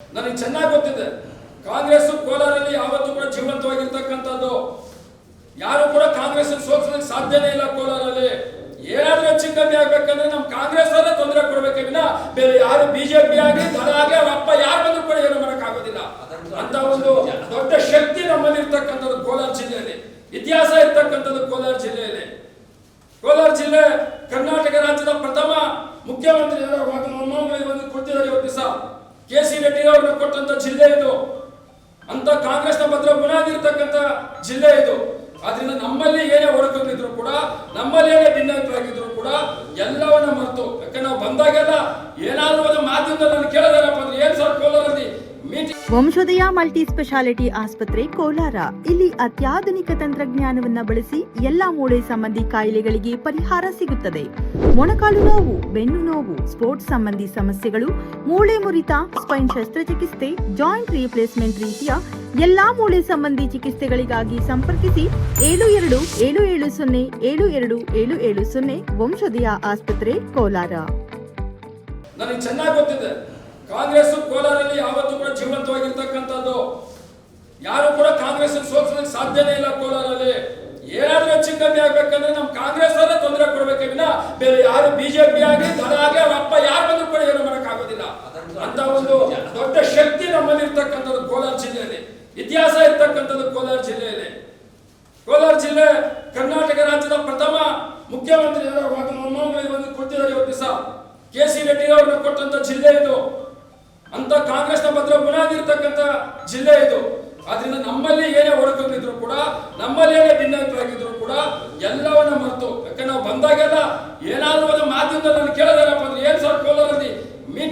ನನಗೆ ಚೆನ್ನಾಗಿ ಗೊತ್ತಿದೆ ಕಾಂಗ್ರೆಸ್ ಕೋಲಾರಲ್ಲಿ ಯಾವತ್ತೂ ಕೂಡ ಜೀವಂತವಾಗಿರ್ತಕ್ಕಂಥದ್ದು. ಯಾರು ಕೂಡ ಕಾಂಗ್ರೆಸ್ ಸೋಲಿಸಲಿಕ್ಕೆ ಸಾಧ್ಯನೇ ಇಲ್ಲ. ಕೋಲಾರಲ್ಲಿ ಏನಾದ್ರೂ ಹೆಚ್ಚು ಕಮ್ಮಿ ಆಗ್ಬೇಕಂದ್ರೆ ನಮ್ಮ ಕಾಂಗ್ರೆಸ್ ಅವರೇ ತೊಂದರೆ ಕೊಡ್ಬೇಕೆ ವಿನ ಬೇರೆ ಯಾರು ಬಿಜೆಪಿ ಆಗಿ ದಳ ಆಗಿ ಅವ್ರ ಅಪ್ಪ ಯಾರು ಬಂದ್ರು ಕೂಡ ಏನು ಮಾಡಕ್ ಆಗೋದಿಲ್ಲ. ಅಂತ ಒಂದು ದೊಡ್ಡ ಶಕ್ತಿ ನಮ್ಮಲ್ಲಿ ಇರ್ತಕ್ಕಂಥದ್ದು ಕೋಲಾರ ಜಿಲ್ಲೆಯಲ್ಲಿ, ಇತಿಹಾಸ ಇರ್ತಕ್ಕಂಥದ್ದು ಕೋಲಾರ ಜಿಲ್ಲೆಯಲ್ಲಿ. ಕೋಲಾರ ಜಿಲ್ಲೆ ಕರ್ನಾಟಕ ರಾಜ್ಯದ ಪ್ರಥಮ ಮುಖ್ಯಮಂತ್ರಿ ಕೊಡ್ತಿದ್ದಾರೆ ಇವತ್ತು ದಿವಸ. ಕೆ.ಸಿ. ರೆಡ್ಡಿ ಅವರನ್ನ ಕೊಟ್ಟಂತ ಜಿಲ್ಲೆ ಇದು. ಅಂತ ಕಾಂಗ್ರೆಸ್ನ ಭದ್ರ ಬುನಾದಿ ಇರ್ತಕ್ಕಂಥ ಜಿಲ್ಲೆ ಇದು. ಆದ್ರಿಂದ ನಮ್ಮಲ್ಲಿ ಏನೇ ಒಡಕೊಂಡಿದ್ರು ಕೂಡ, ನಮ್ಮಲ್ಲಿ ಏನೇ ಭಿನ್ನಾಭಿಪ್ರಾಯ ಆಗಿದ್ರು ಕೂಡ ಎಲ್ಲವನ್ನ ಮರೆತು, ಯಾಕಂದ್ರೆ ನಾವು ಬಂದಾಗೆಲ್ಲ ಏನಾದ್ರೂ ಒಂದು ಮಾಧ್ಯಮದಲ್ಲಿ ನಾನು ಕೇಳೋದೇನಪ್ಪ ಅಂದ್ರೆ ಏನ್ ಸರ್ ಕೋಲಾರಲ್ಲಿ ಮೀಟಿಂಗ್. ವಂಶೋದಯ ಮಲ್ಟಿ ಸ್ಪೆಷಾಲಿಟಿ ಆಸ್ಪತ್ರೆ ಕೋಲಾರ. ಇಲ್ಲಿ ಅತ್ಯಾಧುನಿಕ ತಂತ್ರಜ್ಞಾನವನ್ನ ಬಳಸಿ ಎಲ್ಲಾ ಮೂಳೆ ಸಂಬಂಧಿ ಕಾಯಿಲೆಗಳಿಗೆ ಪರಿಹಾರ ಸಿಗುತ್ತದೆ. ಮೊಣಕಾಲು ನೋವು, ಬೆನ್ನು ನೋವು, ಸ್ಪೋರ್ಟ್ಸ್ ಸಂಬಂಧಿ ಸಮಸ್ಯೆಗಳು, ಮೂಳೆ ಮುರಿತ, ಸ್ಪೈನ್ ಶಸ್ತ್ರಚಿಕಿತ್ಸೆ, ಜಾಯಿಂಟ್ ರೀಪ್ಲೇಸ್ಮೆಂಟ್ ರೀತಿಯ ಎಲ್ಲಾ ಮೂಳೆ ಸಂಬಂಧಿ ಚಿಕಿತ್ಸೆಗಳಿಗಾಗಿ ಸಂಪರ್ಕಿಸಿ 7270727770 ವಂಶೋದಯ ಆಸ್ಪತ್ರೆ ಕೋಲಾರ. ನನಗೆ ಚೆನ್ನಾಗಿ ಗೊತ್ತಿದೆ ಕಾಂಗ್ರೆಸ್ ಕೋಲಾರಲ್ಲಿ ಯಾವತ್ತೂ ಕೂಡ ಜೀವಂತವಾಗಿರ್ತಕ್ಕಂಥದ್ದು. ಯಾರು ಕೂಡ ಕಾಂಗ್ರೆಸ್ ಸೋಲಿಸಲಿಕ್ಕೆ ಸಾಧ್ಯನೇ ಇಲ್ಲ. ಕೋಲಾರಲ್ಲಿ ಏನಾದ್ರೂ ಹೆಚ್ಚು ಕಮ್ಮಿ ಆಗ್ಬೇಕಂದ್ರೆ ನಮ್ಮ ಕಾಂಗ್ರೆಸ್ ಅವರೇ ತೊಂದರೆ ಕೊಡ್ಬೇಕೆ ವಿನ ಬೇರೆ ಯಾರು ಬಿಜೆಪಿ ಆಗಿ ದಳ ಆಗಿ ಅವ್ರ ಅಪ್ಪ ಯಾರು ಬಂದ್ರು ಕೂಡ ಏನು ಮಾಡಕ್ ಆಗೋದಿಲ್ಲ. ಅಂತ ಒಂದು ದೊಡ್ಡ ಶಕ್ತಿ ನಮ್ಮಲ್ಲಿ ಇರ್ತಕ್ಕಂಥದ್ದು ಕೋಲಾರ ಜಿಲ್ಲೆಯಲ್ಲಿ, ಇತಿಹಾಸ ಇರ್ತಕ್ಕಂಥದ್ದು ಕೋಲಾರ ಜಿಲ್ಲೆಯಲ್ಲಿ. ಕೋಲಾರ ಜಿಲ್ಲೆ ಕರ್ನಾಟಕ ರಾಜ್ಯದ ಪ್ರಥಮ ಮುಖ್ಯಮಂತ್ರಿ ಕೊಡ್ತಿದ್ದಾರೆ ಇವತ್ತು ದಿವಸ. ಕೆ.ಸಿ. ರೆಡ್ಡಿ ಅವರನ್ನ ಕೊಟ್ಟಂತ ಜಿಲ್ಲೆ ಇದು. ಅಂತ ಕಾಂಗ್ರೆಸ್ನ ಭದ್ರ ಬುನಾದಿ ಇರ್ತಕ್ಕಂಥ ಜಿಲ್ಲೆ ಇದು. ಆದ್ರಿಂದ ನಮ್ಮಲ್ಲಿ ಏನೇ ಒಡಕೊಂಡಿದ್ರು ಕೂಡ, ನಮ್ಮಲ್ಲಿ ಏನೇ ಭಿನ್ನಾಭಿಪ್ರಾಯ ಆಗಿದ್ರು ಕೂಡ ಎಲ್ಲವನ್ನ ಮರೆತು, ಯಾಕಂದ್ರೆ ನಾವು ಬಂದಾಗೆಲ್ಲ ಏನಾದ್ರೂ ಒಂದು ಮಾಧ್ಯಮದಲ್ಲಿ ನಾನು ಕೇಳೋದೇನಪ್ಪ ಅಂದ್ರೆ ಏನ್ ಸರ್ ಕೋಲಾರಲ್ಲಿ